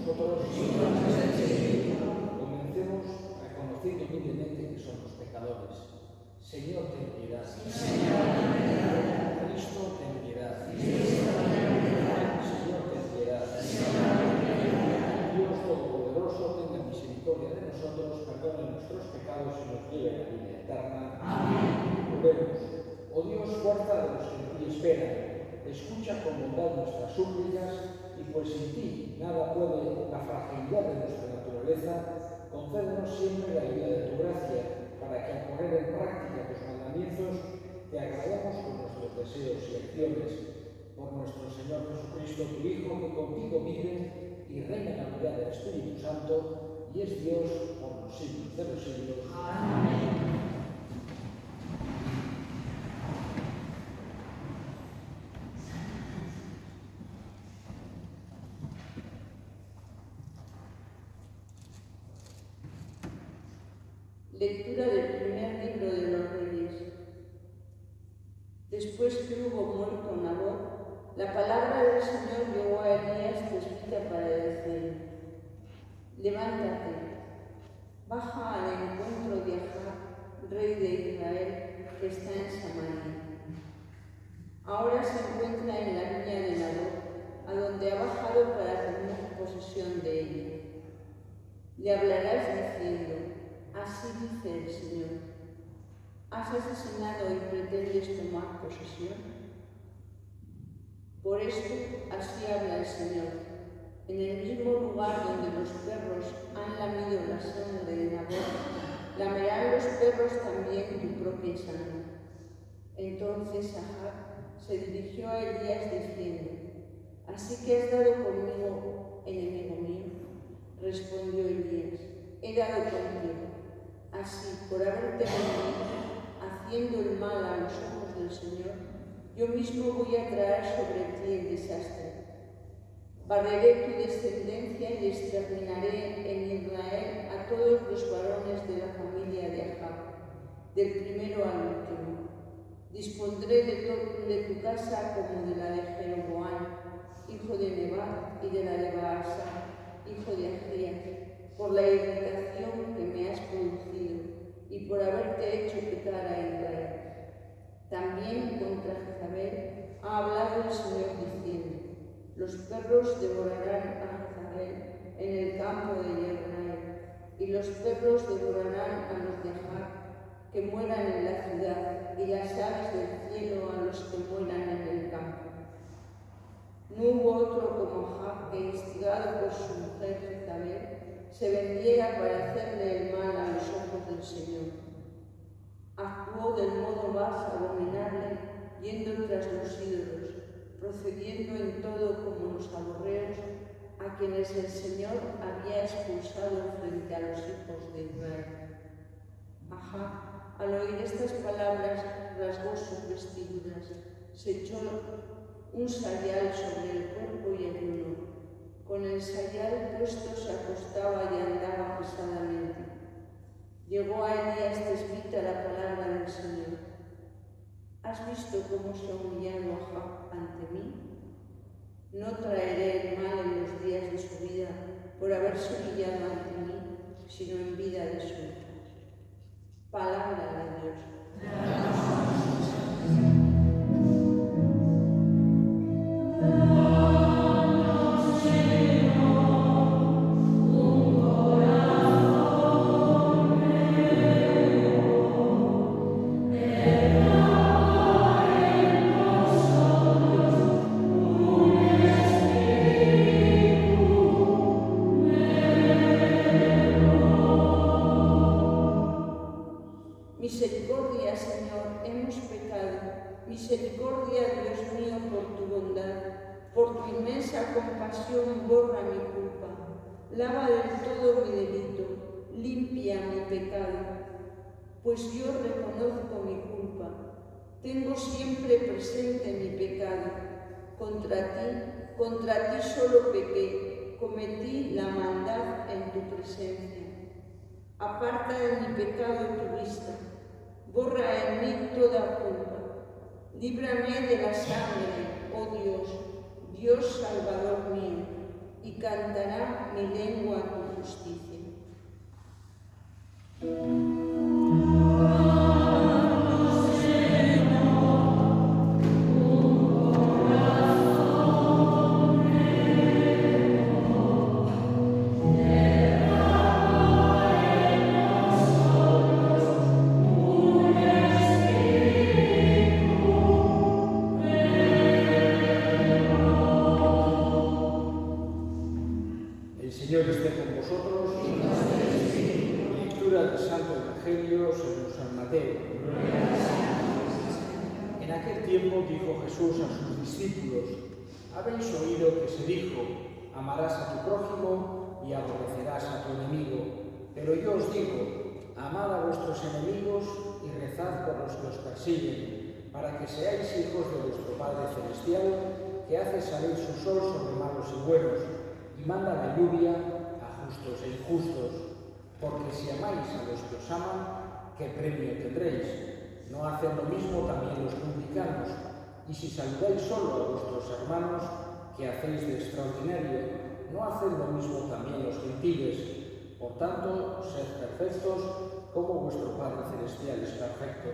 nosotros. Comencemos reconociendo humildemente que somos pecadores. Señor, ten piedad. Cristo, ten piedad. Señor, ten piedad. Dios Todopoderoso, tenga misericordia de nosotros, perdone nuestros pecados y nos lleve a la vida eterna. Amén. Oremos. Oh Dios, fuerza de los que en ti esperan, escucha con bondad nuestras súplicas y pues sin ti nada puede la fragilidad de nuestra naturaleza, concédenos siempre la ayuda de tu gracia para que al poner en práctica tus mandamientos te agrademos con nuestros deseos y acciones. Por nuestro Señor Jesucristo, tu Hijo, que contigo vive y reina en la unidad del Espíritu Santo y es Dios por los siglos de los siglos. Amén. Lectura del primer libro de los Reyes. Después que hubo muerto Nabot, la palabra del Señor llegó a Elías tesbita para decir: levántate, baja al encuentro de Ahab, rey de Israel, que está en Samaria. Ahora se encuentra en la viña de Nabot, a donde ha bajado para tomar posesión de ella. Le hablarás diciendo: así dice el Señor, ¿has asesinado y pretendes tomar posesión? Por esto, así habla el Señor: en el mismo lugar donde los perros han lamido la sangre de Nabot, lamerán los perros también tu propia sangre. Entonces Ahab se dirigió a Elías diciendo: ¿así que has dado conmigo, enemigo mío? Respondió Elías: he dado contigo. Así, por haberte venido, haciendo el mal a los ojos del Señor, yo mismo voy a traer sobre ti el desastre. Barreré tu descendencia y exterminaré en Israel a todos los varones de la familia de Ahab, del primero al último. Dispondré de tu casa como de la de Jeroboam, hijo de Nebat, y de la de Baasa, hijo de Ahías, por la irritación que me has producido y por haberte hecho pecar a Israel. También contra Jezabel ha hablado el Señor diciendo: los perros devorarán a Jezabel en el campo de Israel, y los perros devorarán a los de Ahab que mueran en la ciudad, y las aves del cielo a los que mueran en el campo. No hubo otro como Ahab que, instigado por su mujer Jezabel, se vendiera para hacerle el mal a los ojos del Señor. Actuó del modo más abominable, yendo tras los ídolos, procediendo en todo como los amorreos, a quienes el Señor había expulsado frente a los hijos de Israel. Ahab, al oír estas palabras, rasgó sus vestiduras, se echó un sayal sobre el cuerpo y ayunó. Con el sayal puesto se acostaba y andaba pesadamente. Llegó a Elías tesbita la palabra del Señor: ¿has visto cómo se ha humillado Ahab ante mí? No traeré el mal en los días de su vida por haberse humillado ante mí, sino en vida de su hijo. Palabra de Dios. Misericordia, Señor, hemos pecado. Misericordia, Dios mío, por tu bondad. Por tu inmensa compasión, borra mi culpa. Lava del todo mi delito. Limpia mi pecado. Pues yo reconozco mi culpa. Tengo siempre presente mi pecado. Contra ti solo pequé. Cometí la maldad en tu presencia. Aparta de mi pecado tu vista. Borra en mí toda culpa. Líbrame de la sangre, oh Dios, Dios Salvador mío, y cantará mi lengua tu justicia. El Señor esté con vosotros. Lectura del Santo Evangelio según San Mateo. En aquel tiempo dijo Jesús a sus discípulos: habéis oído que se dijo, amarás a tu prójimo y aborrecerás a tu enemigo. Pero yo os digo, amad a vuestros enemigos y rezad por los que os persiguen, para que seáis hijos de vuestro Padre Celestial, que hace salir su sol sobre malos y buenos, y manda la lluvia a justos e injustos. Porque si amáis a los que os aman, ¿qué premio tendréis? ¿No hacen lo mismo también los publicanos? Y si saludáis solo a vuestros hermanos, ¿qué hacéis de extraordinario? ¿No hacen lo mismo también los gentiles? Por tanto, sed perfectos, como vuestro Padre Celestial es perfecto.